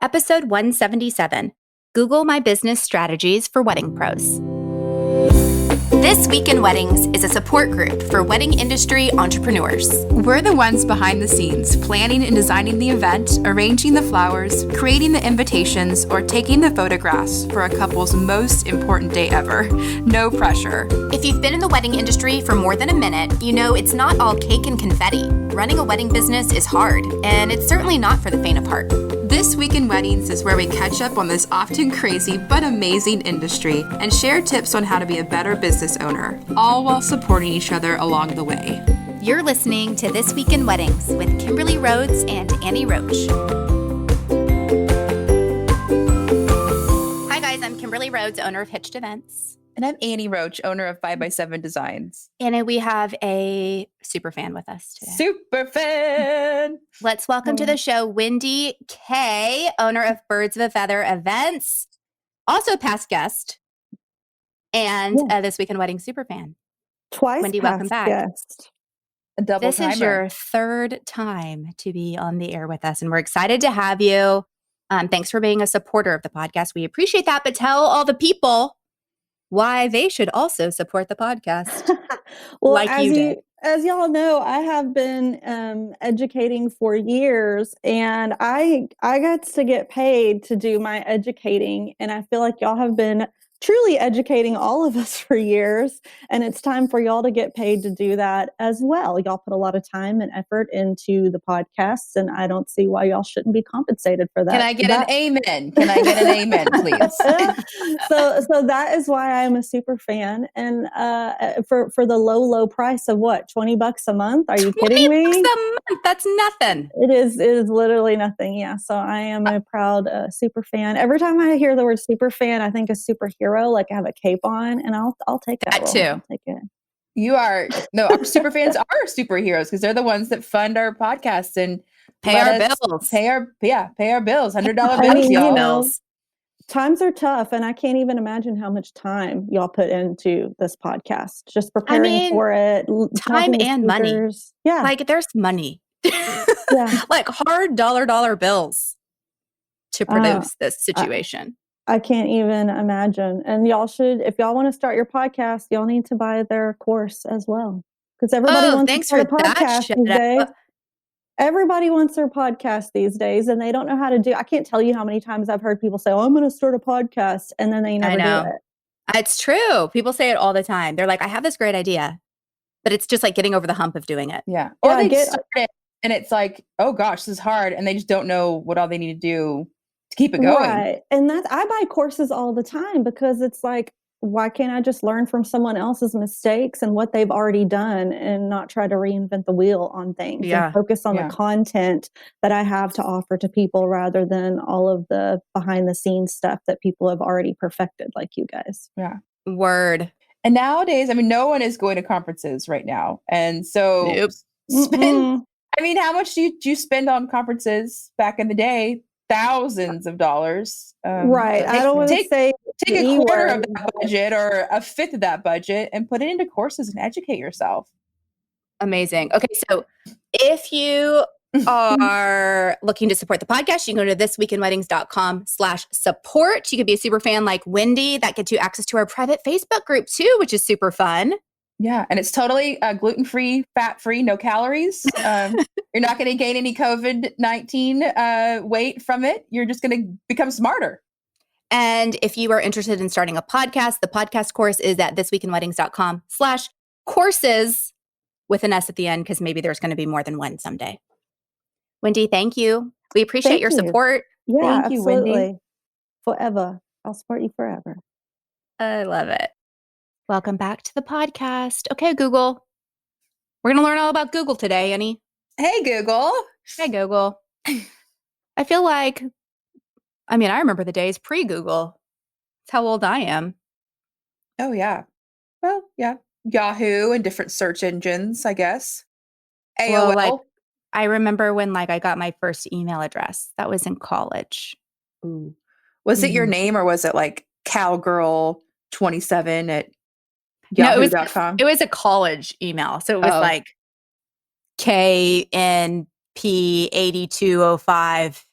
Episode 177, Google My Business Strategies for Wedding Pros. This Week in Weddings is a support group for wedding industry entrepreneurs. We're the ones behind the scenes, planning and designing the event, arranging the flowers, creating the invitations, or taking the photographs for a couple's most important day ever. No pressure. If you've been in the wedding industry for more than a minute, you know it's not all cake and confetti. Running a wedding business is hard, and it's certainly not for the faint of heart. This Week in Weddings is where we catch up on this often crazy but amazing industry and share tips on how to be a better business owner, all while supporting each other along the way. You're listening to This Week in Weddings with Kimberly Rhodes and Annie Roach. Hi guys, I'm Kimberly Rhodes, owner of Hitched Events. And I'm Annie Roach, owner of 5x7 Designs. And we have a super fan with us today. Super fan! Let's welcome to the show Wendy K, owner of Birds of a Feather Events, also a past guest, and This Week in Wedding super fan. Twice Wendy, welcome back. Guest. A double This timer. is your third time to be on the air with us, and we're excited to have you. Thanks for being a supporter of the podcast. We appreciate that, but tell all the people why they should also support the podcast. Well, like you did. As y'all know, I have been educating for years, and I got to get paid to do my educating, and I feel like y'all have been truly educating all of us for years, and it's time for y'all to get paid to do that as well. Y'all put a lot of time and effort into the podcasts, and I don't see why y'all shouldn't be compensated for that. Can I get an amen? Can I get an amen, please? So that is why I'm a super fan, and for the low price of what, $20 a month? Are you kidding me? $20 a month, that's nothing. It is literally nothing. Yeah. So I am a proud super fan. Every time I hear the word super fan, I think a superhero, like I have a cape on, and I'll take that too. I'll take it. You are our super fans are superheroes because they're the ones that fund our podcasts and Pay our bills. Pay our bills. $100 bills, I mean, y'all. you know, times are tough, and I can't even imagine how much time y'all put into this podcast, just preparing for it. Time and money. Yeah, like there's money. Like hard dollar bills to produce this situation. I can't even imagine. And y'all should, if y'all want to start your podcast, y'all need to buy their course as well. Because everybody wants to start a podcast these days. Everybody wants their podcast these days, and they don't know how to do. I can't tell you how many times I've heard people say, "Oh, I'm going to start a podcast," and then they never do it. It's true. People say it all the time. They're like, "I have this great idea," but it's just like getting over the hump of doing it. Yeah. Or they start it, and it's like, "Oh gosh, this is hard," and they just don't know what all they need to do to keep it going. Right. And I buy courses all the time because it's like, why can't I just learn from someone else's mistakes and what they've already done and not try to reinvent the wheel on things and focus on the content that I have to offer to people rather than all of the behind the scenes stuff that people have already perfected, like you guys. Yeah. Word. And nowadays, I mean, no one is going to conferences right now. And so how much do you spend on conferences back in the day? Thousands of dollars. Right. I don't want to say take a quarter of that budget or a fifth of that budget and put it into courses and educate yourself. Amazing. Okay. So if you are looking to support the podcast, you can go to thisweekinweddings.com/support. You could be a super fan like Wendy. That gets you access to our private Facebook group too, which is super fun. Yeah. And it's totally gluten-free, fat-free, no calories. You're not going to gain any COVID-19 weight from it. You're just going to become smarter. And if you are interested in starting a podcast, the podcast course is at thisweekinweddings.com/courses with an S at the end, because maybe there's going to be more than one someday. Wendy, thank you. We appreciate your support. Yeah, thank you, absolutely. Wendy. Forever. I'll support you forever. I love it. Welcome back to the podcast. Okay, Google. We're going to learn all about Google today, Annie. Hey, Google. Hey, Google. I feel like, I remember the days pre-Google. That's how old I am. Oh, yeah. Well, yeah. Yahoo and different search engines, I guess. AOL. Well, I remember when I got my first email address. That was in college. Ooh. Was it your name, or was it like cowgirl27 at yahoo.com? It was a college email. So it was like KNP8205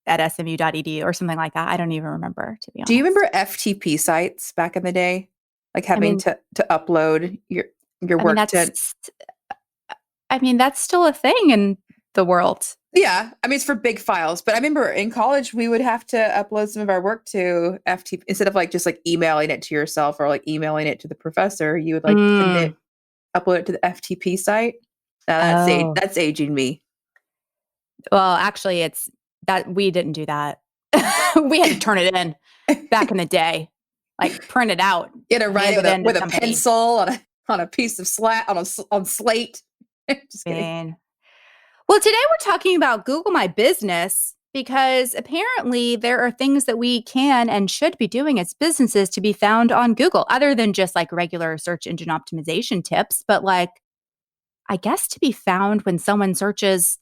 at smu.edu or something like that. I don't even remember, to be honest. Do you remember FTP sites back in the day? Like having to upload your work to. That's still a thing in the world. Yeah. I mean, it's for big files, but I remember in college, we would have to upload some of our work to FTP instead of like just like emailing it to yourself or like emailing it to the professor. You would like upload it to the FTP site. Now that's aging me. Well, actually, it's that we didn't do that. We had to turn it in back in the day, like print it out. You had to write it with a pencil on a piece of on slate. Just kidding. Well, today we're talking about Google My Business because apparently there are things that we can and should be doing as businesses to be found on Google, other than just like regular search engine optimization tips, but like, I guess to be found when someone searches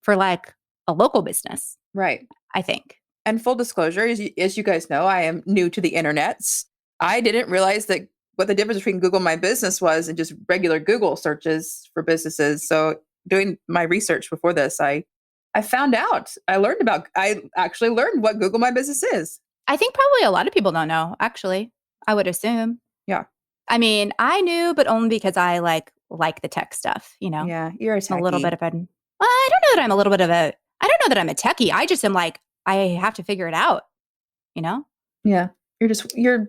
for like a local business. Right. I think. And full disclosure, as you guys know, I am new to the internets. I didn't realize that what the difference between Google My Business was and just regular Google searches for businesses. So doing my research before this, I found out. I actually learned what Google My Business is. I think probably a lot of people don't know, actually. I would assume. Yeah. I mean, I knew, but only because I like the tech stuff, you know? Yeah, you're a techie. A little bit of an... I don't know that I'm a little bit of a... I don't know that I'm a techie. I just am like, I have to figure it out, you know? Yeah. You're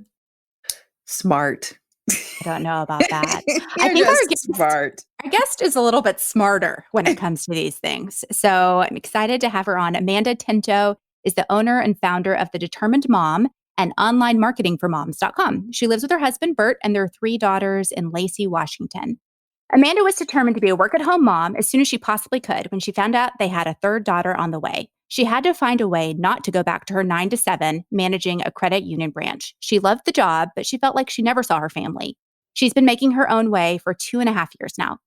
smart. I don't know about that. I think our guest is a little bit smarter when it comes to these things. So I'm excited to have her on. Amanda Tento is the owner and founder of The Determined Mom and online marketing for moms.com. She lives with her husband, Bert, and their 3 daughters in Lacey, Washington. Amanda was determined to be a work-at-home mom as soon as she possibly could when she found out they had a 3rd daughter on the way. She had to find a way not to go back to her 9 to 7 managing a credit union branch. She loved the job, but she felt like she never saw her family. She's been making her own way for 2.5 years now.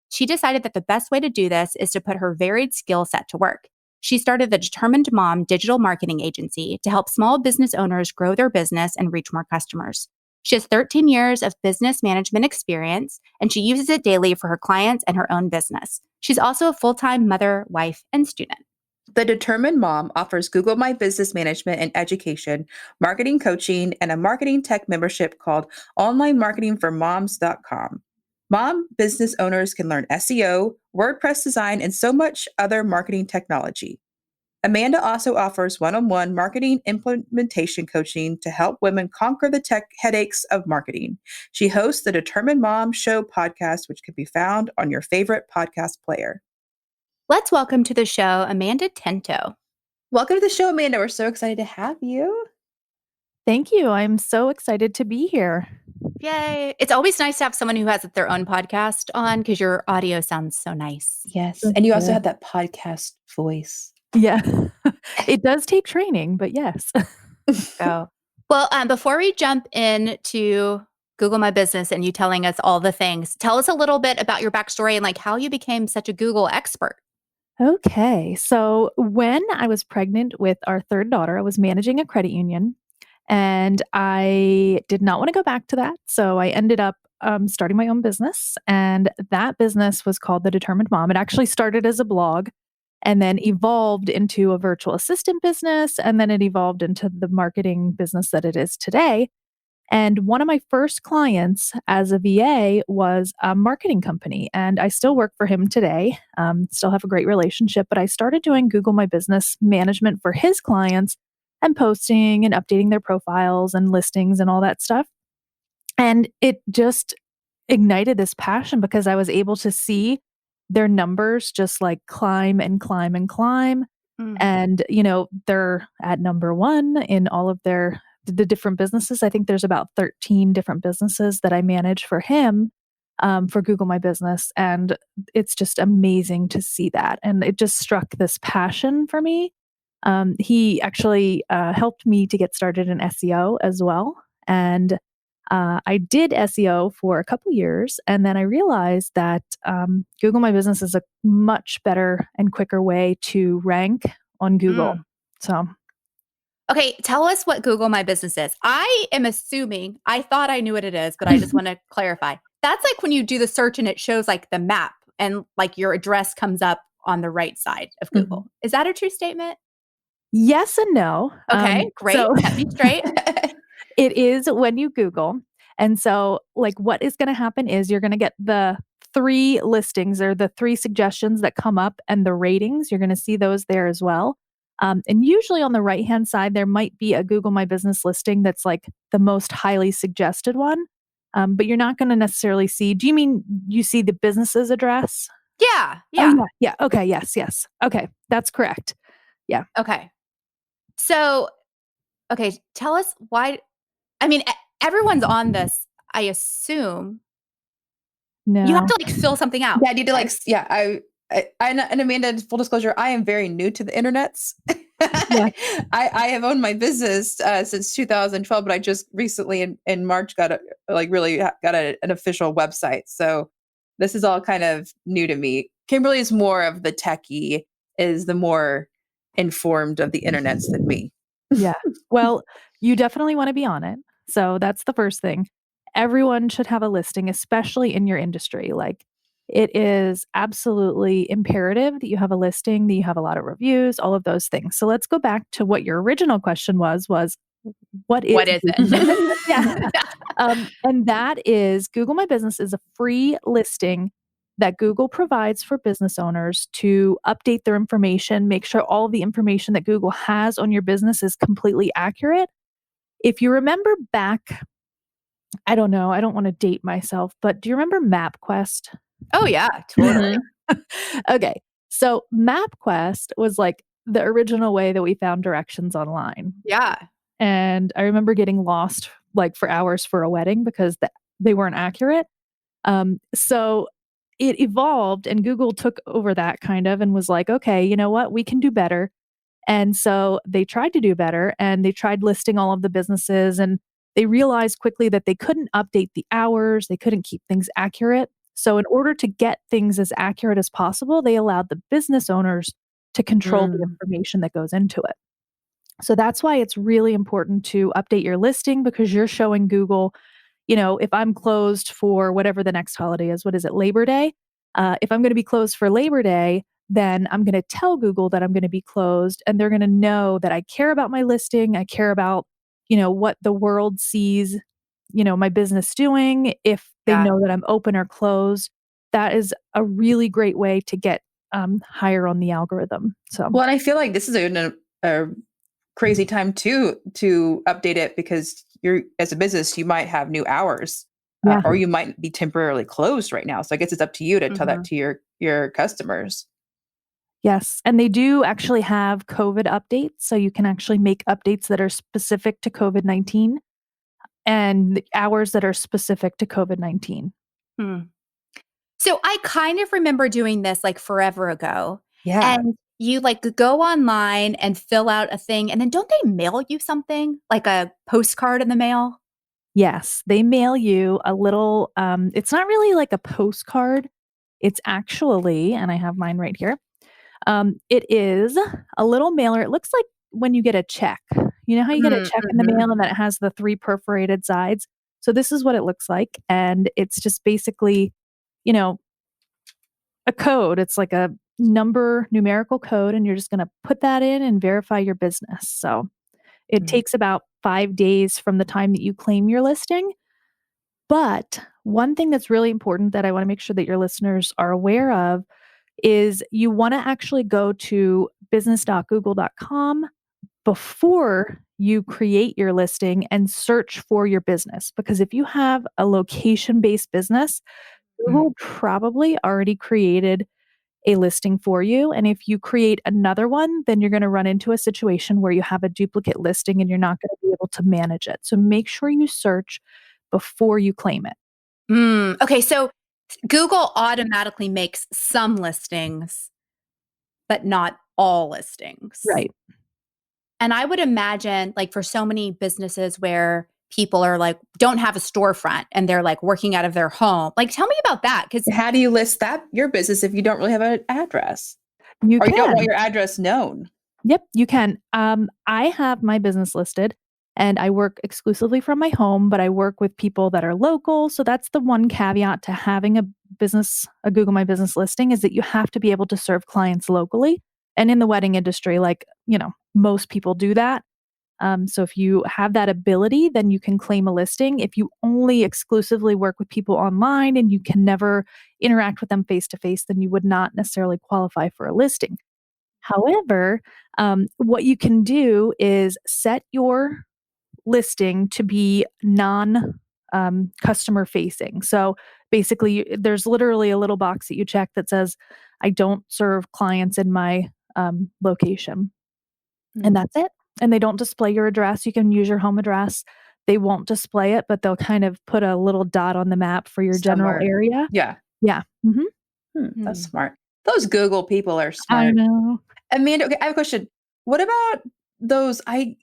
She decided that the best way to do this is to put her varied skill set to work. She started the Determined Mom digital marketing agency to help small business owners grow their business and reach more customers. She has 13 years of business management experience, and she uses it daily for her clients and her own business. She's also a full-time mother, wife, and student. The Determined Mom offers Google My Business Management and Education, marketing coaching, and a marketing tech membership called onlinemarketingformoms.com. Mom business owners can learn SEO, WordPress design, and so much other marketing technology. Amanda also offers one-on-one marketing implementation coaching to help women conquer the tech headaches of marketing. She hosts the Determined Mom Show podcast, which can be found on your favorite podcast player. Let's welcome to the show Amanda Tento. Welcome to the show, Amanda. We're so excited to have you. Thank you. I'm so excited to be here. Yay. It's always nice to have someone who has their own podcast on because your audio sounds so nice. Yes. And you also have that podcast voice. Yeah. It does take training, but yes. So, well, before we jump into Google My Business and you telling us all the things, tell us a little bit about your backstory and like how you became such a Google expert. Okay. So when I was pregnant with our 3rd daughter, I was managing a credit union and I did not want to go back to that. So I ended up starting my own business, and that business was called The Determined Mom. It actually started as a blog and then evolved into a virtual assistant business. And then it evolved into the marketing business that it is today. And one of my first clients as a VA was a marketing company. And I still work for him today, still have a great relationship. But I started doing Google My Business management for his clients and posting and updating their profiles and listings and all that stuff. And it just ignited this passion because I was able to see their numbers just like climb and climb and climb. And, they're at number 1 in all of the different businesses. I think there's about 13 different businesses that I manage for him for Google My Business. And it's just amazing to see that. And it just struck this passion for me. He actually helped me to get started in SEO as well. And I did SEO for a couple years, and then I realized that Google My Business is a much better and quicker way to rank on Google. So, okay, tell us what Google My Business is. I am assuming, I thought I knew what it is, but I just want to clarify. That's like when you do the search and it shows like the map and like your address comes up on the right side of Google. Is that a true statement? Yes and no. Okay, great. So Set me straight. it is when you Google. And so, like, what is going to happen is you're going to get the 3 listings or the 3 suggestions that come up and the ratings. You're going to see those there as well. And usually on the right-hand side, there might be a Google My Business listing that's like the most highly suggested one. But you're not going to necessarily see. Do you mean you see the business's address? Yeah. Oh, yeah. Okay. Yes. Okay. That's correct. Yeah. Okay. So, okay, tell us why. I mean, everyone's on this, I assume. No. You have to like fill something out. Yeah, I need to and Amanda, full disclosure, I am very new to the internets. Yeah. I have owned my business since 2012, but I just recently in March got an official website. So this is all kind of new to me. Kimberly is more of the techie, is the more informed of the internets than me. Yeah. Well, you definitely want to be on it. So that's the first thing. Everyone should have a listing, especially in your industry. Like, it is absolutely imperative that you have a listing, that you have a lot of reviews, all of those things. So let's go back to what your original question was what is it? Yeah. And that is Google My Business is a free listing that Google provides for business owners to update their information, make sure all the information that Google has on your business is completely accurate. If you remember back, I don't know, I don't want to date myself, but do you remember MapQuest? Oh, yeah, totally. Okay. So MapQuest was like the original way that we found directions online. Yeah. And I remember getting lost like for hours for a wedding because they weren't accurate. So it evolved and Google took over that kind of and was like, okay, you know what? We can do better. And so they tried to do better and they tried listing all of the businesses and they realized quickly that they couldn't update the hours, they couldn't keep things accurate. So in order to get things as accurate as possible, they allowed the business owners to control the information that goes into it. So that's why it's really important to update your listing because you're showing Google, if I'm closed for whatever the next holiday is, what is it, Labor Day? If I'm going to be closed for Labor Day, then I'm going to tell Google that I'm going to be closed and they're going to know that I care about my listing. I care about, what the world sees, my business doing. If they know that I'm open or closed, that is a really great way to get higher on the algorithm. So, well, and I feel like this is a crazy time to update it because you're as a business, you might have new hours or you might be temporarily closed right now. So I guess it's up to you to tell that to your customers. Yes. And they do actually have COVID updates. So you can actually make updates that are specific to COVID-19 and the hours that are specific to COVID-19. So I kind of remember doing this like forever ago. Yeah. And you like go online and fill out a thing. And then don't they mail you something like a postcard in the mail? Yes. They mail you a little, it's not really like a postcard. It's actually, and I have mine right here. It is a little mailer. It looks like when you get a check. You know how you get a check in the mail and then it has the 3 perforated sides? So this is what it looks like. And it's just basically, a code. It's like a numerical code, and you're just going to put that in and verify your business. So it takes about 5 days from the time that you claim your listing. But one thing that's really important that I want to make sure that your listeners are aware of is you want to actually go to business.google.com before you create your listing and search for your business. Because if you have a location-based business, Google probably already created a listing for you. And if you create another one, then you're going to run into a situation where you have a duplicate listing and you're not going to be able to manage it. So make sure you search before you claim it. Okay. So Google automatically makes some listings, but not all listings. Right. And I would imagine like for so many businesses where people are like, don't have a storefront and they're like working out of their home. Like, tell me about that. Because how do you list your business if you don't really have an address? You don't want your address known? Yep, you can. I have my business listed and I work exclusively from my home, but I work with people that are local. So that's the one caveat to having a Google My Business listing is that you have to be able to serve clients locally. And in the wedding industry, like, most people do that. So if you have that ability, then you can claim a listing. If you only exclusively work with people online and you can never interact with them face to face, then you would not necessarily qualify for a listing. However, what you can do is set your listing to be non customer facing. So basically, there's literally a little box that you check that says, I don't serve clients in my location. And that's it. And they don't display your address. You can use your home address. They won't display it, but they'll kind of put a little dot on the map for your general Somewhere. area. Yeah. Yeah. That's smart. Those Google people are smart. I know. Amanda, okay, I have a question. What about those? I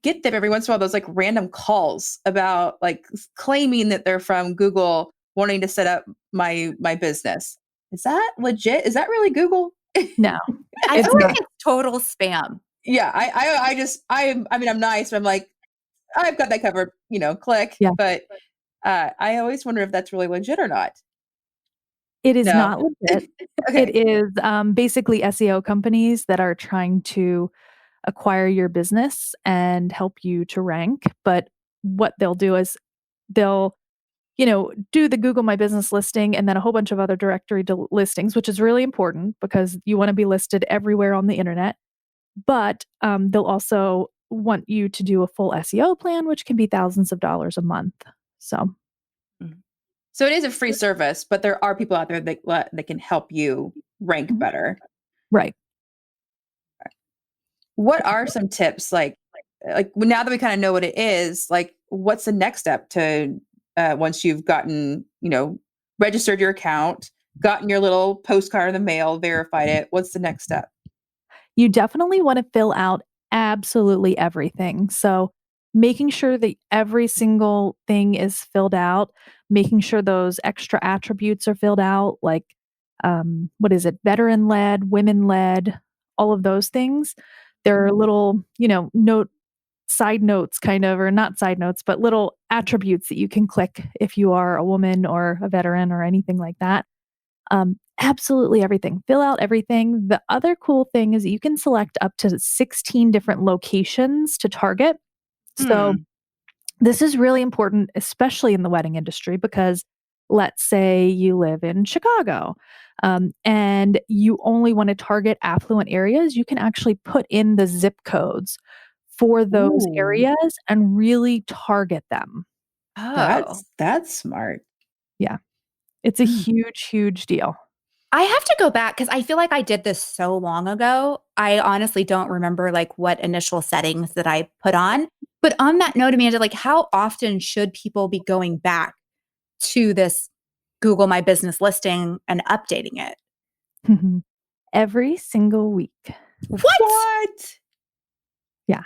get them every once in a while, those like random calls about like claiming that they're from Google wanting to set up my business. Is that legit? Is that really Google? No. I It's feel like not. it's total spam. Yeah, I mean, I'm nice, but I'm like, I've got that covered, click. Yeah. But I always wonder if that's really legit or not. It is No. not legit. Okay. It is basically SEO companies that are trying to acquire your business and help you to rank. But what they'll do is they'll, do the Google My Business listing and then a whole bunch of other directory listings, which is really important because you want to be listed everywhere on the internet. But they'll also want you to do a full SEO plan, which can be thousands of dollars a month. So So it is a free service, but there are people out there that can help you rank better. right. What are some tips like now that we kind of know what it is, like what's the next step to once you've gotten, registered your account, gotten your little postcard in the mail, verified it, what's the next step? You definitely want to fill out absolutely everything. So making sure that every single thing is filled out, making sure those extra attributes are filled out, like what is it, veteran led, women led, all of those things. There are little, side notes kind of, or not side notes, but little attributes that you can click if you are a woman or a veteran or anything like that. Absolutely everything. Fill out everything. The other cool thing is that you can select up to 16 different locations to target. So this is really important, especially in the wedding industry, because let's say you live in Chicago and you only want to target affluent areas, you can actually put in the zip codes for those Ooh. areas and really target them. Oh. That's smart. Yeah. It's a huge, huge deal. I have to go back because I feel like I did this so long ago. I honestly don't remember like what initial settings that I put on. But on that note, Amanda, like how often should people be going back to this Google My Business listing and updating it? Every single week. What? Yeah.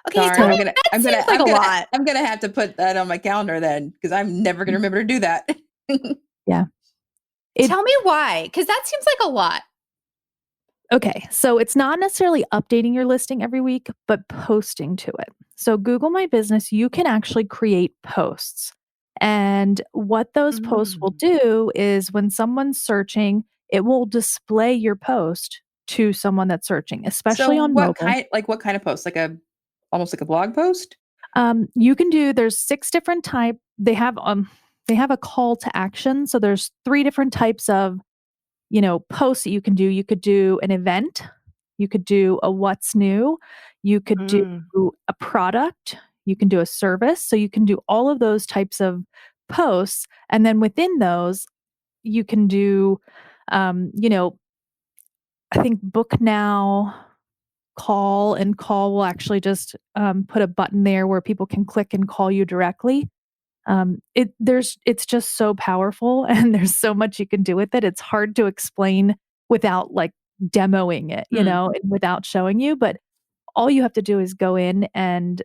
Okay, Darn, tell me, I'm that gonna seems like a lot. I'm gonna have to put that on my calendar then because I'm never gonna remember to do that. Yeah. Tell me why, because that seems like a lot. Okay, so it's not necessarily updating your listing every week, but posting to it. So Google My Business, you can actually create posts. And what those posts will do is when someone's searching, it will display your post to someone that's searching, especially on mobile. What kind of post? Like almost like a blog post? You can do, there's 6 different type. They have a call to action. So there's 3 different types of posts that you can do. You could do an event, you could do a what's new, you could do a product, you can do a service. So you can do all of those types of posts. And then within those, you can do, I think book now, call, and call will actually just put a button there where people can click and call you directly. It's just so powerful and there's so much you can do with it. It's hard to explain without like demoing it, and without showing you, but all you have to do is go in and,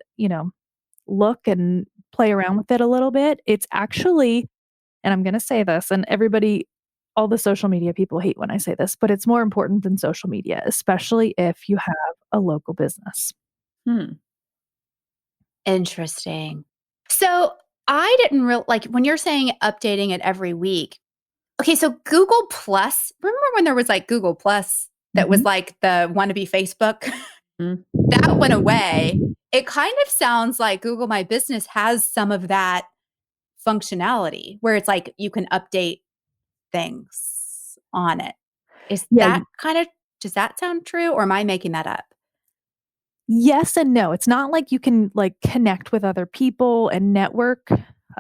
look and play around with it a little bit. It's actually, and I'm going to say this, and all the social media people hate when I say this, but it's more important than social media, especially if you have a local business. Interesting. So I didn't like when you're saying updating it every week. Okay, so Google Plus, remember when there was like Google Plus that was like the wannabe Facebook? that went away. It kind of sounds like Google My Business has some of that functionality where it's like you can update things on it. Is Yeah. does that sound true, or am I making that up? Yes and no. It's not like you can like connect with other people and network.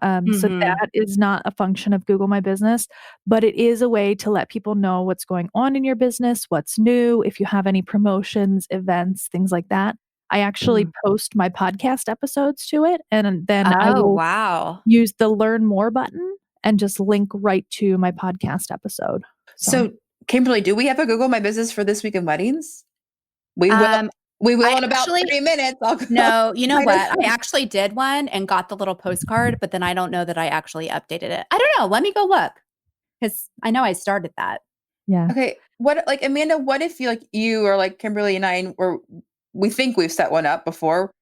So that is not a function of Google My Business, but it is a way to let people know what's going on in your business, what's new, if you have any promotions, events, things like that. I actually post my podcast episodes to it, and then I Oh, will wow. use the learn more button and just link right to my podcast episode. So, Kimberly, do we have a Google My Business for This Week in Weddings? We will. Um, We will I in about actually- 30 minutes. No, you know I what? don't- I actually did one and got the little postcard, but then I don't know that I actually updated it. I don't know. Let me go look because I know I started that. Yeah. Okay. What, like, Amanda, what if you or like Kimberly and I, we think we've set one up before?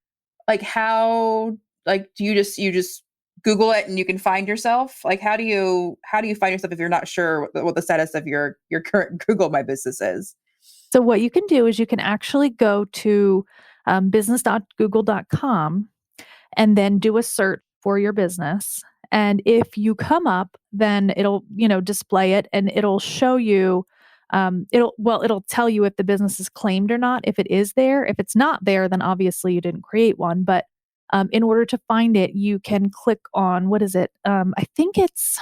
Like, how, like, do you just Google it and you can find yourself? Like, how do you find yourself if you're not sure what the status of your current Google My Business is? So what you can do is you can actually go to business.google.com and then do a search for your business. And if you come up, then it'll, display it and it'll show you, it'll tell you if the business is claimed or not, if it is there. If it's not there, then obviously you didn't create one. But in order to find it, you can click on, what is it? I think it's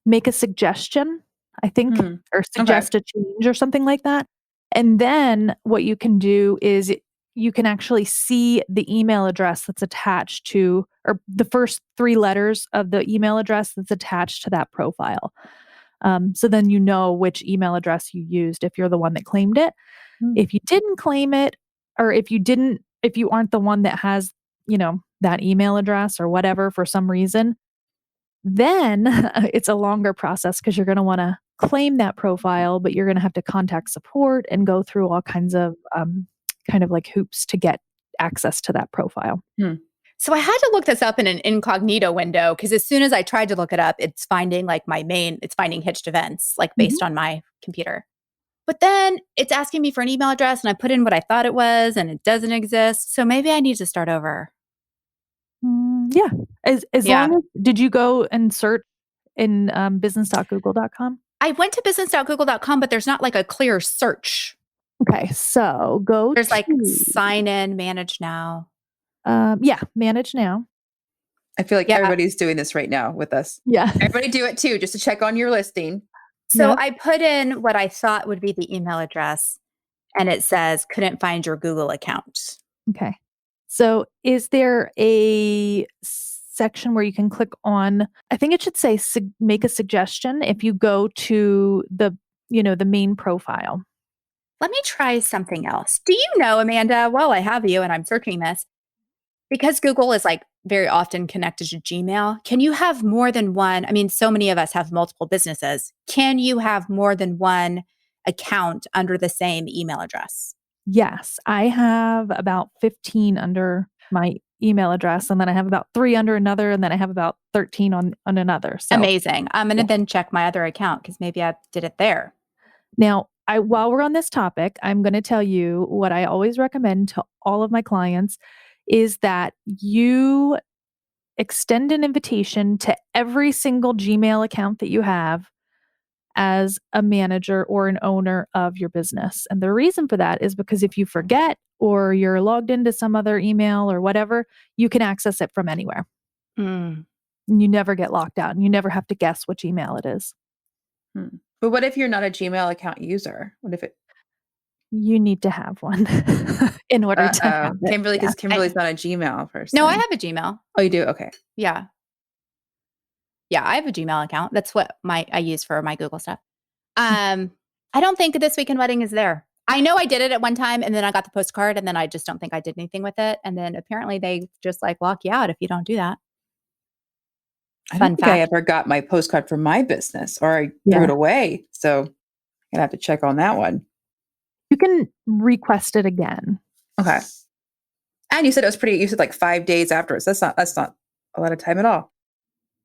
make a suggestion, I think, or suggest a change or something like that. And then what you can do is you can actually see the email address that's attached to, or the first 3 letters of the email address that's attached to that profile. So then you know which email address you used if you're the one that claimed it. If you didn't claim it, or if you aren't the one that has, that email address or whatever for some reason, then it's a longer process because you're going to want to claim that profile, but you're going to have to contact support and go through all kinds of kind of like hoops to get access to that profile. So I had to look this up in an incognito window because as soon as I tried to look it up, it's finding like it's finding Hitched Events, like based on my computer. But then it's asking me for an email address and I put in what I thought it was and it doesn't exist. So maybe I need to start over. Yeah. As long as, did you go and search in business.google.com? I went to business.google.com, but there's not like a clear search. Okay. So There's like sign in, manage now. Manage now. I feel like everybody's doing this right now with us. Yeah. Everybody do it too, just to check on your listing. So I put in what I thought would be the email address and it says couldn't find your Google account. Okay. So is there a section where you can click on, I think it should say make a suggestion if you go to the main profile. Let me try something else. Do you know, Amanda, while I have you and I'm searching this, because Google is like very often connected to Gmail, can you have more than one? I mean, so many of us have multiple businesses. Can you have more than one account under the same email address? Yes, I have about 15 under my email address, and then I have about 3 under another, and then I have about 13 on another. So amazing. I'm going to then check my other account because maybe I did it there. Now, while we're on this topic, I'm going to tell you what I always recommend to all of my clients is that you extend an invitation to every single Gmail account that you have as a manager or an owner of your business. And the reason for that is because if you forget or you're logged into some other email or whatever, you can access it from anywhere. And you never get locked out and you never have to guess which email it is. But what if you're not a Gmail account user? What if you need to have one in order to have it. Kimberly, because Kimberly's not a Gmail person. No, I have a Gmail. Oh, you do? Okay. Yeah. Yeah, I have a Gmail account. That's what I use for my Google stuff. I don't think This Week in Wedding is there. I know I did it at one time and then I got the postcard and then I just don't think I did anything with it. And then apparently they just like lock you out if you don't do that. I don't think I ever got my postcard from my business or I threw it away. So I'm gonna have to check on that one. You can request it again. Okay. And you said it was you said like 5 days afterwards. That's not a lot of time at all.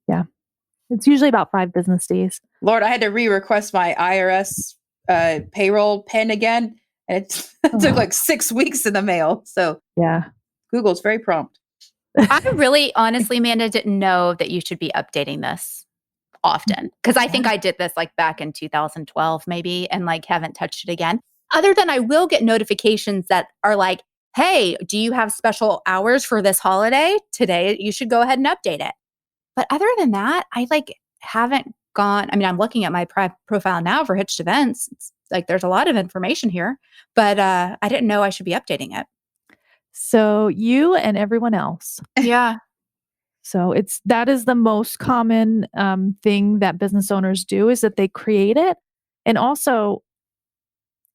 Yeah. It's usually about 5 business days. Lord, I had to re-request my IRS payroll PIN again. And it took like 6 weeks in the mail. So Yeah. Google's very prompt. I really, honestly, Amanda, didn't know that you should be updating this often. Because I think I did this like back in 2012 maybe and like haven't touched it again. Other than I will get notifications that are like, hey, do you have special hours for this holiday? Today, you should go ahead and update it. But other than that, I like haven't gone. I mean, I'm looking at my profile now for Hitched Events. It's like there's a lot of information here, but I didn't know I should be updating it. So you and everyone else. Yeah. So that is the most common thing that business owners do is that they create it. And also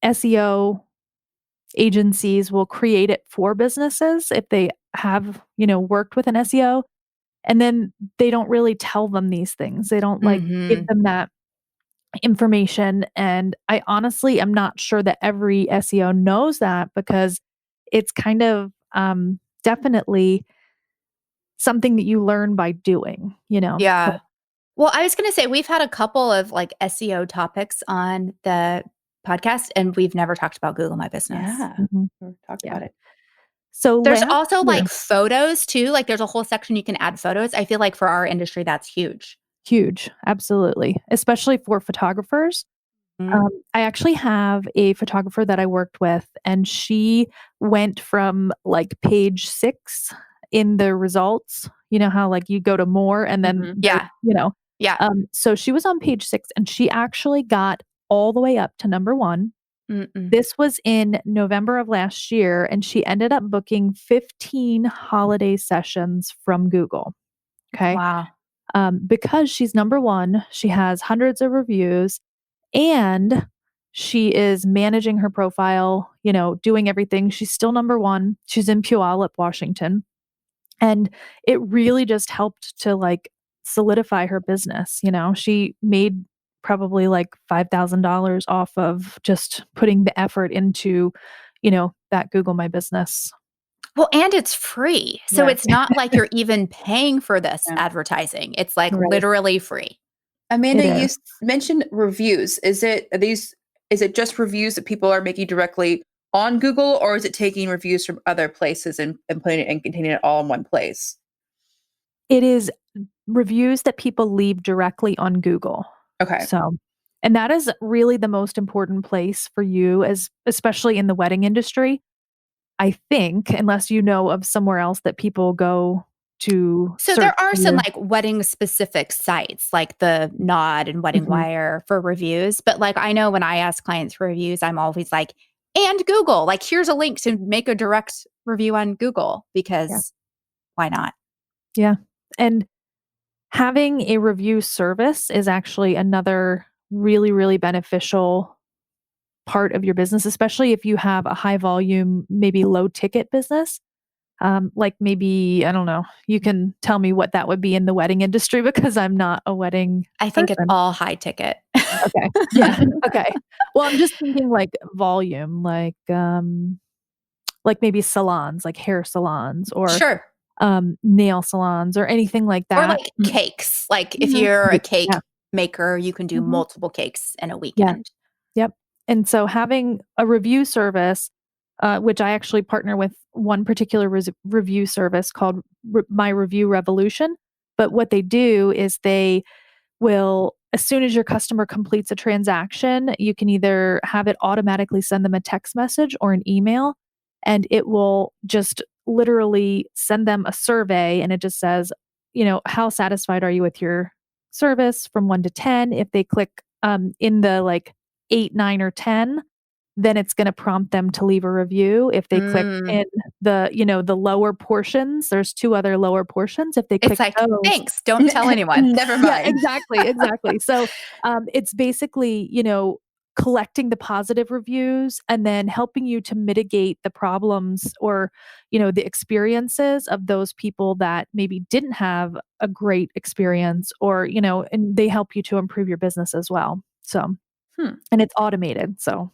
SEO agencies will create it for businesses if they have, worked with an SEO. And then they don't really tell them these things. They don't give them that information. And I honestly am not sure that every SEO knows that because it's kind of definitely something that you learn by doing, Yeah. Well, I was going to say we've had a couple of like SEO topics on the podcast and we've never talked about Google My Business. Yeah. Mhm. We'll talk about it. So There's last also year- like photos too. Like there's a whole section you can add photos. I feel like for our industry, that's huge. Huge, absolutely, especially for photographers. I actually have a photographer that I worked with, and she went from like page 6 in the results. You know how like you go to more and then Yeah. Yeah. So she was on page 6, and she actually got all the way up to number 1. This was in November of last year, and she ended up booking 15 holiday sessions from Google. Okay. Wow. Because she's number 1, she has hundreds of reviews, and she is managing her profile, doing everything. She's still number 1. She's in Puyallup, Washington. And it really just helped to like solidify her business. She made probably like $5,000 off of just putting the effort into, that Google My Business. Well, and it's free. So Yeah. it's not like you're even paying for this Yeah. advertising. It's like Right. literally free. Amanda, It you is. mentioned reviews. Is it just reviews that people are making directly on Google, or is it taking reviews from other places and putting it and containing it all in one place? It is reviews that people leave directly on Google. Okay. So, and that is really the most important place for you, especially in the wedding industry. I think, unless you know of somewhere else that people go to. So search there are for some you. like wedding specific sites like the Nod and Wedding Mhm. Wire for reviews. But like I know when I ask clients for reviews, I'm always like, and Google, like here's a link to make a direct review on Google because why not? Yeah. And having a review service is actually another really, really beneficial part of your business, especially if you have a high volume, maybe low ticket business. Like maybe, I don't know, you can tell me what that would be in the wedding industry because I'm not a wedding I think it's person. all high ticket. Okay. Yeah. Okay. Well, I'm just thinking like volume, like maybe salons, like hair salons or Sure. nail salons or anything like that. Or like cakes. Like if Mhm. you're a cake Yeah. maker, you can do Mhm. multiple cakes in a weekend. Yep. And so having a review service, which I actually partner with one particular review service called My Review Revolution. But what they do is they will, as soon as your customer completes a transaction, you can either have it automatically send them a text message or an email, and it will just literally send them a survey, and it just says, how satisfied are you with your service from 1 to 10? If they click in the like 8, 9, or 10, then it's going to prompt them to leave a review. If they click in the lower portions, there's 2 other lower portions. If they click It's like, those, thanks, don't tell anyone. Never yeah, mind. exactly. So it's basically, collecting the positive reviews and then helping you to mitigate the problems or, the experiences of those people that maybe didn't have a great experience or, and they help you to improve your business as well. So, and it's automated. So,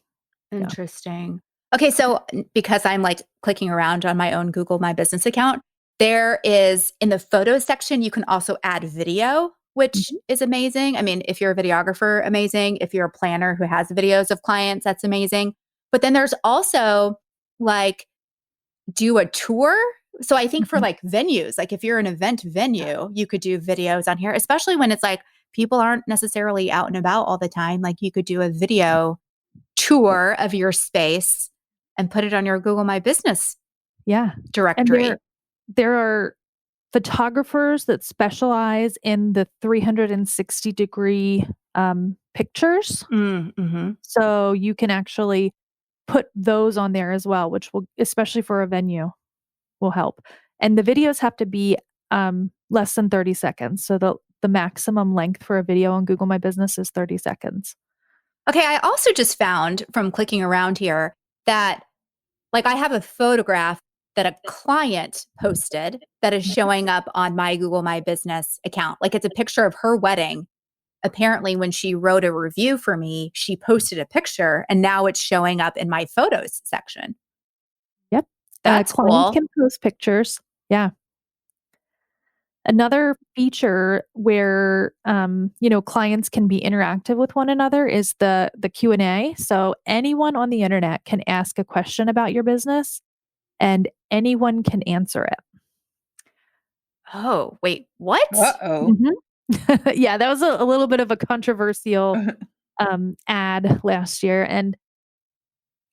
yeah. Interesting. Okay, so because I'm like clicking around on my own Google My Business account, there is in the photos section, you can also add video, which is amazing. I mean, if you're a videographer, amazing. If you're a planner who has videos of clients, that's amazing. But then there's also like do a tour. So I think for like venues, like if you're an event venue, you could do videos on here, especially when it's like people aren't necessarily out and about all the time. Like you could do a video tour of your space and put it on your Google My Business And directory. there are photographers that specialize in the 360-degree pictures. Mm-hmm. So you can actually put those on there as well, which will, especially for a venue, will help. And the videos have to be less than 30 seconds. So the maximum length for a video on Google My Business is 30 seconds. Okay, I also just found from clicking around here that like I have a photograph that a client posted that is showing up on my Google My Business account. Like it's a picture of her wedding. Apparently, when she wrote a review for me, she posted a picture and now it's showing up in my photos section. Yep. That's Clients cool. can post pictures. Yeah. Another feature where clients can be interactive with one another is the Q&A. So anyone on the internet can ask a question about your business and anyone can answer it. Oh, wait, what? Uh-oh. Yeah, that was a little bit of a controversial ad last year, and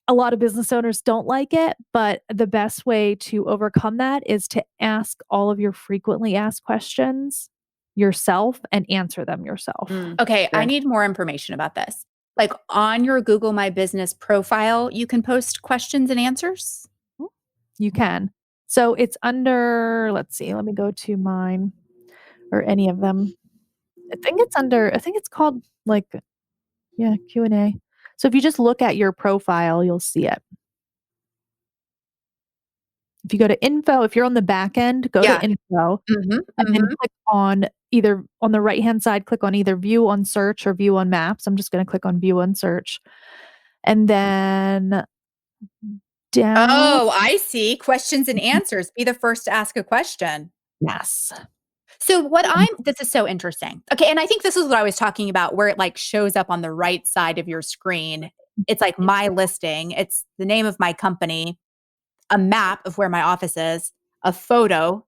a lot of business owners don't like it, but the best way to overcome that is to ask all of your frequently asked questions yourself and answer them yourself. Okay, I Sure. need more information about this. Like on your Google My Business profile, you can post questions and answers? You can. So it's under, let's see, let me go to mine or any of them. I think it's called like, yeah, Q&A. So if you just look at your profile, you'll see it. If you go to info, if you're on the back end, go Yeah. to info Mhm, and then mhm. click on either on the right-hand side, click on either view on search or view on maps. I'm just gonna click on view on search. And then down. Oh, I see. Questions and answers. Be the first to ask a question. Yes. So this is so interesting. Okay, and I think this is what I was talking about where it like shows up on the right side of your screen. It's like my listing, it's the name of my company, a map of where my office is, a photo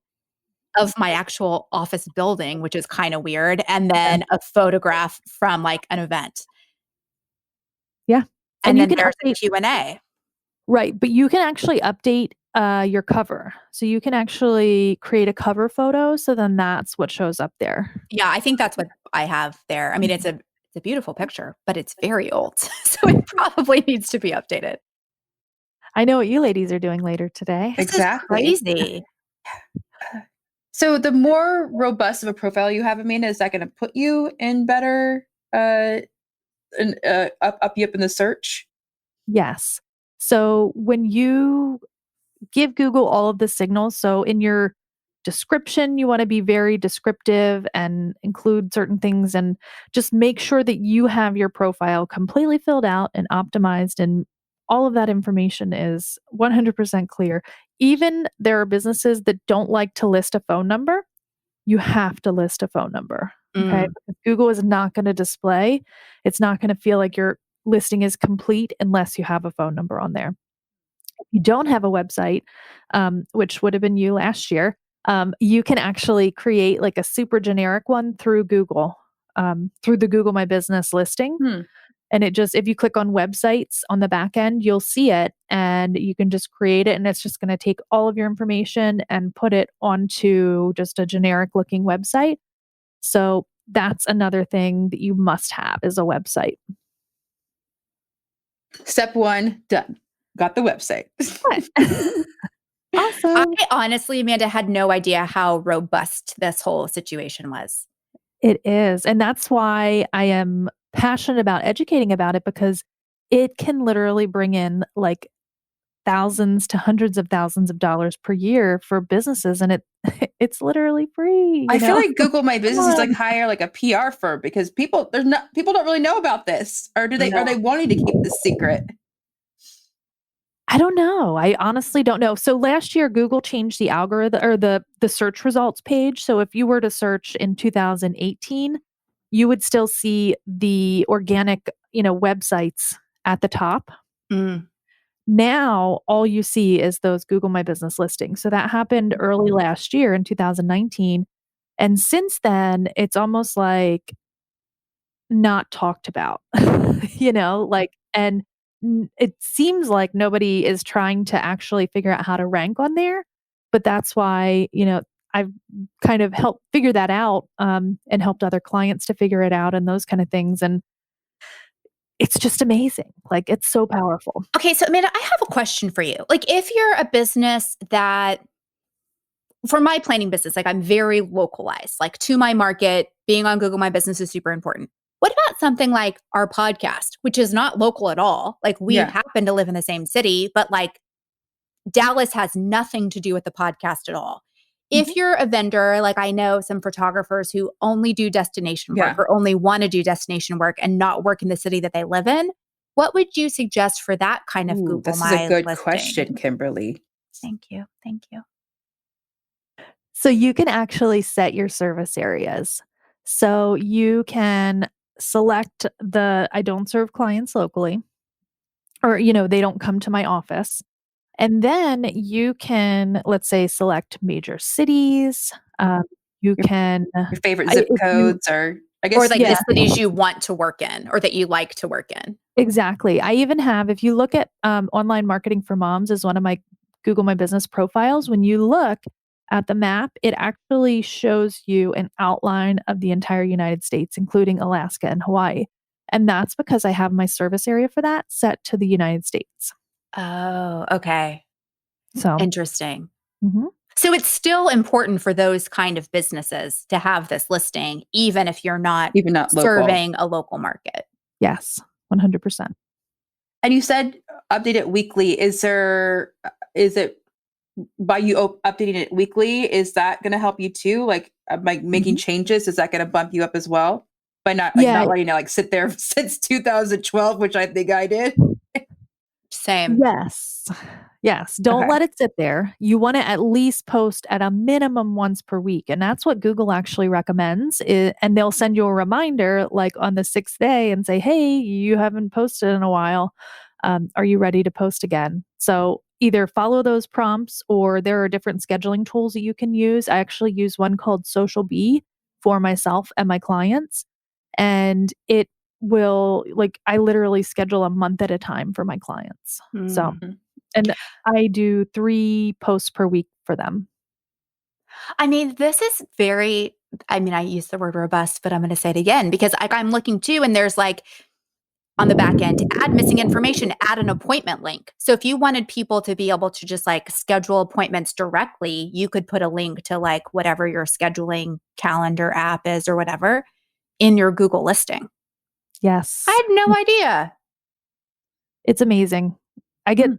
of my actual office building, which is kind of weird, and then a photograph from like an event. Yeah. And you then can there's a update. Q&A. Right, but you can actually update your cover. So you can actually create a cover photo, so then that's what shows up there. Yeah, I think that's what I have there. I mean, it's a beautiful picture, but it's very old. So it probably needs to be updated. I know what you ladies are doing later today. This Exactly. is crazy. So the more robust of a profile you have, Amanda, is that going to put you in better up you up in the search? Yes. So when you give Google all of the signals, so in your description, you want to be very descriptive and include certain things and just make sure that you have your profile completely filled out and optimized and all of that information is 100% clear. Even there are businesses that don't like to list a phone number. You have to list a phone number. Okay. Because Google is not going to display. It's not going to feel like your listing is complete unless you have a phone number on there. If you don't have a website, which would have been you last year, you can actually create like a super generic one through Google, through the Google My Business listing. And it just, if you click on websites on the back end, you'll see it and you can just create it. And it's just going to take all of your information and put it onto just a generic looking website. So that's another thing that you must have is a website. Step 1, done. Got the website. Awesome. I honestly, Amanda, had no idea how robust this whole situation was. It is. And that's why I am passionate about educating about it because it can literally bring in like thousands to hundreds of thousands of dollars per year for businesses. And it's literally free. I feel like Google My Business is like hire like a PR firm because people don't really know about this. Or are they wanting to keep this secret? I don't know. I honestly don't know. So last year, Google changed the algorithm or the search results page. So if you were to search in 2018, you would still see the organic, websites at the top. now all you see is those Google My Business listings. So that happened early last year in 2019. And since then, it's almost like not talked about, and it seems like nobody is trying to actually figure out how to rank on there. But that's why, I've kind of helped figure that out, and helped other clients to figure it out and those kind of things. And it's just amazing. Like, it's so powerful. Okay, so Amanda, I have a question for you. Like, if you're a business that, for my planning business, like I'm very localized, like to my market, being on Google My Business is super important. What about something like our podcast, which is not local at all? Like, we Yeah. happen to live in the same city, but like Dallas has nothing to do with the podcast at all. If you're a vendor, like I know some photographers who only do destination work or only want to do destination work and not work in the city that they live in, what would you suggest for that kind of Google This is My a good listing? question, Kimberly. Thank you. Thank you. So you can actually set your service areas. So you can select I don't serve clients locally, or, they don't come to my office. And then you can, let's say, select major cities. You Your- can, Your favorite I- zip if you, codes, or I guess Or like Yeah. the cities you want to work in or that you like to work in. exactly. I even have, if you look at online marketing for moms as one of my Google My Business profiles, when you look at the map, it actually shows you an outline of the entire United States, including Alaska and Hawaii. And that's because I have my service area for that set to the United States. Oh, okay. So, Interesting. mhm. So it's still important for those kind of businesses to have this listing, even if you're not even not local. serving a local market. Yes, 100%. And you said update it weekly. Is it by you updating it weekly? Is that going to help you too? Like making changes, is that going to bump you up as well? By not Yeah. letting it sit there since 2012, which I think I did. Same. Yes. Yes. Don't Okay. let it sit there. You want to at least post at a minimum once per week. And that's what Google actually recommends. And they'll send you a reminder like on the 6th day and say, hey, you haven't posted in a while. Are you ready to post again? So either follow those prompts, or there are different scheduling tools that you can use. I actually use one called Social Bee for myself and my clients. And it will, I literally schedule a month at a time for my clients. So, Mhm. and I do 3 posts per week for them. I mean, this is very, I use the word robust, but I'm going to say it again because I'm looking too, and there's like on the back end, add missing information, add an appointment link. So if you wanted people to be able to just like schedule appointments directly, you could put a link to like whatever your scheduling calendar app is or whatever in your Google listing. Yes. I had no idea. It's amazing. I get,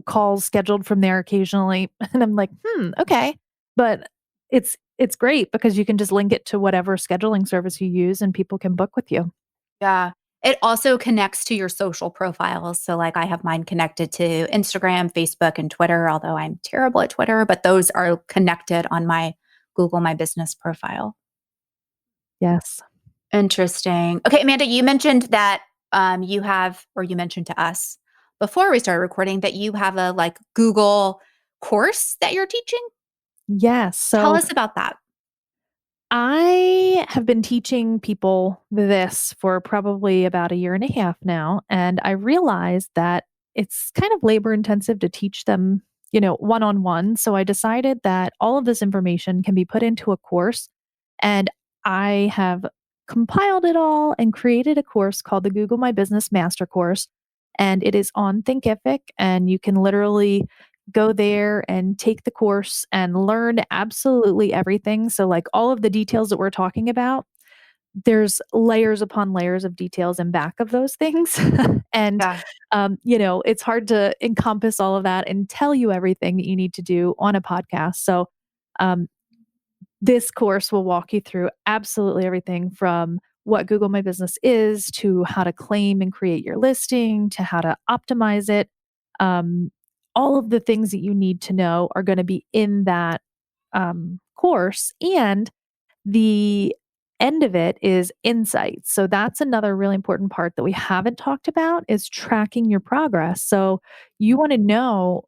calls scheduled from there occasionally, and I'm like, okay. But it's great because you can just link it to whatever scheduling service you use and people can book with you. Yeah. It also connects to your social profiles. So like I have mine connected to Instagram, Facebook, and Twitter, although I'm terrible at Twitter, but those are connected on my Google My Business profile. Yes. Interesting. Okay, Amanda, you mentioned that you mentioned to us before we started recording that you have a like Google course that you're teaching. Yes. Tell So us about that. I have been teaching people this for probably about a year and a half now. And I realized that it's kind of labor intensive to teach them, one on one. So I decided that all of this information can be put into a course. And I have compiled it all and created a course called the Google My Business Master Course. And it is on Thinkific. And you can literally go there and take the course and learn absolutely everything. So, like all of the details that we're talking about, there's layers upon layers of details in back of those things. And, Yeah. it's hard to encompass all of that and tell you everything that you need to do on a podcast. So, this course will walk you through absolutely everything from what Google My Business is to how to claim and create your listing to how to optimize it. All of the things that you need to know are going to be in that course. And the end of it is insights. So that's another really important part that we haven't talked about is tracking your progress. So you want to know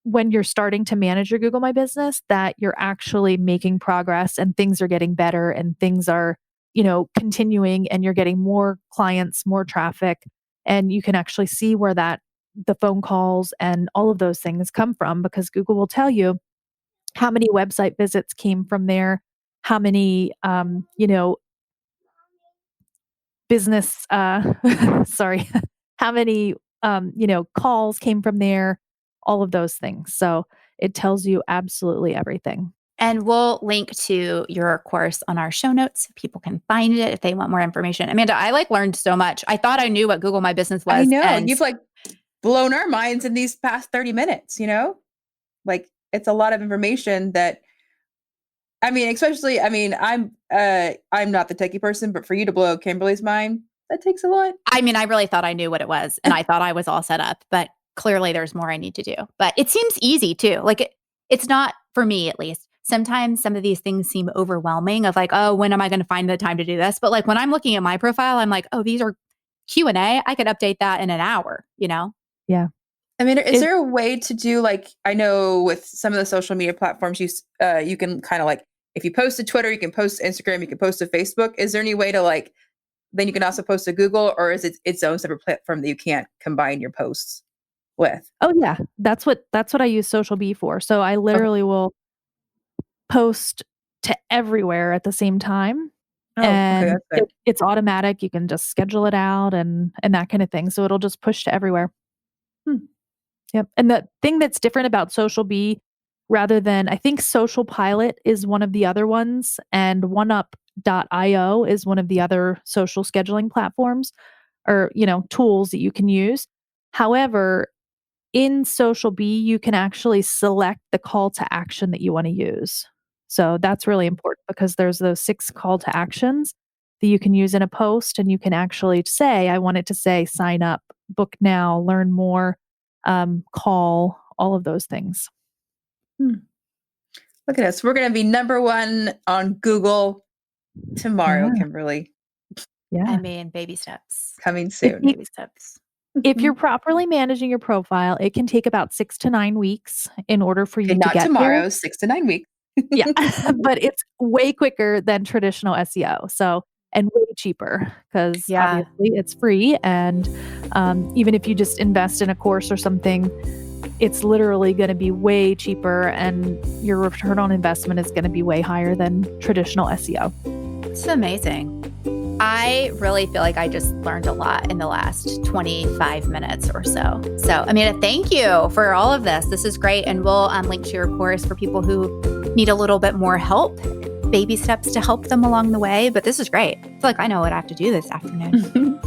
when you're starting to manage your Google My Business that you're actually making progress and things are getting better and things are, continuing and you're getting more clients, more traffic, and you can actually see where the phone calls and all of those things come from because Google will tell you how many website visits came from there, how many, business, sorry, how many, calls came from there, all of those things. So it tells you absolutely everything. And we'll link to your course on our show notes so people can find it if they want more information. Amanda, I learned so much. I thought I knew what Google My Business was. I know. And You've blown our minds in these past 30 minutes, it's a lot of information that, especially, I'm not the techie person, but for you to blow Kimberly's mind, that takes a lot. I really thought I knew what it was and I thought I was all set up, but clearly there's more I need to do. But it seems easy too. It's not for me, at least. Sometimes some of these things seem overwhelming of oh, when am I going to find the time to do this? But when I'm looking at my profile, I'm oh, these are Q&A. I could update that in an hour, Yeah. Is there a way to do I know with some of the social media platforms, you can kind of if you post to Twitter, you can post to Instagram, you can post to Facebook. Is there any way to then you can also post to Google, or is it its own separate platform that you can't combine your posts with? Oh yeah, that's what I use Social Bee for. So I literally will post to everywhere at the same time. And that's good. it's automatic. You can just schedule it out and that kind of thing. So it'll just push to everywhere. Yep. And the thing that's different about Social Bee, rather than I think Social Pilot is one of the other ones, and OneUp.io is one of the other social scheduling platforms or tools that you can use. However, in Social Bee, you can actually select the call to action that you want to use. So that's really important because there's those 6 call to actions that you can use in a post, and you can actually say, I want it to say, sign up, book now, learn more, call, all of those things. Look at us. We're going to be number 1 on Google tomorrow, Kimberly. Yeah. Baby steps. Coming soon. Baby steps. If you're properly managing your profile, it can take about 6 to 9 weeks in order for you to get not tomorrow, there. 6 to 9 weeks. Yeah, but it's way quicker than traditional SEO. So, and way cheaper because obviously it's free. And even if you just invest in a course or something, it's literally going to be way cheaper and your return on investment is going to be way higher than traditional SEO. It's amazing. I really feel like I just learned a lot in the last 25 minutes or so. So, Amanda, thank you for all of this. This is great. And we'll link to your course for people who need a little bit more help, baby steps to help them along the way. But this is great. I feel like I know what I have to do this afternoon.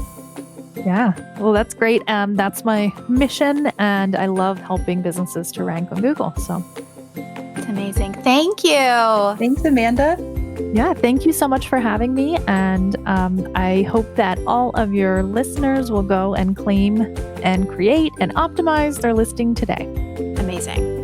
Yeah. Well, that's great. That's my mission. And I love helping businesses to rank on Google. So it's amazing. Thank you. Thanks, Amanda. Yeah, thank you so much for having me. And I hope that all of your listeners will go and claim and create and optimize their listing today. Amazing.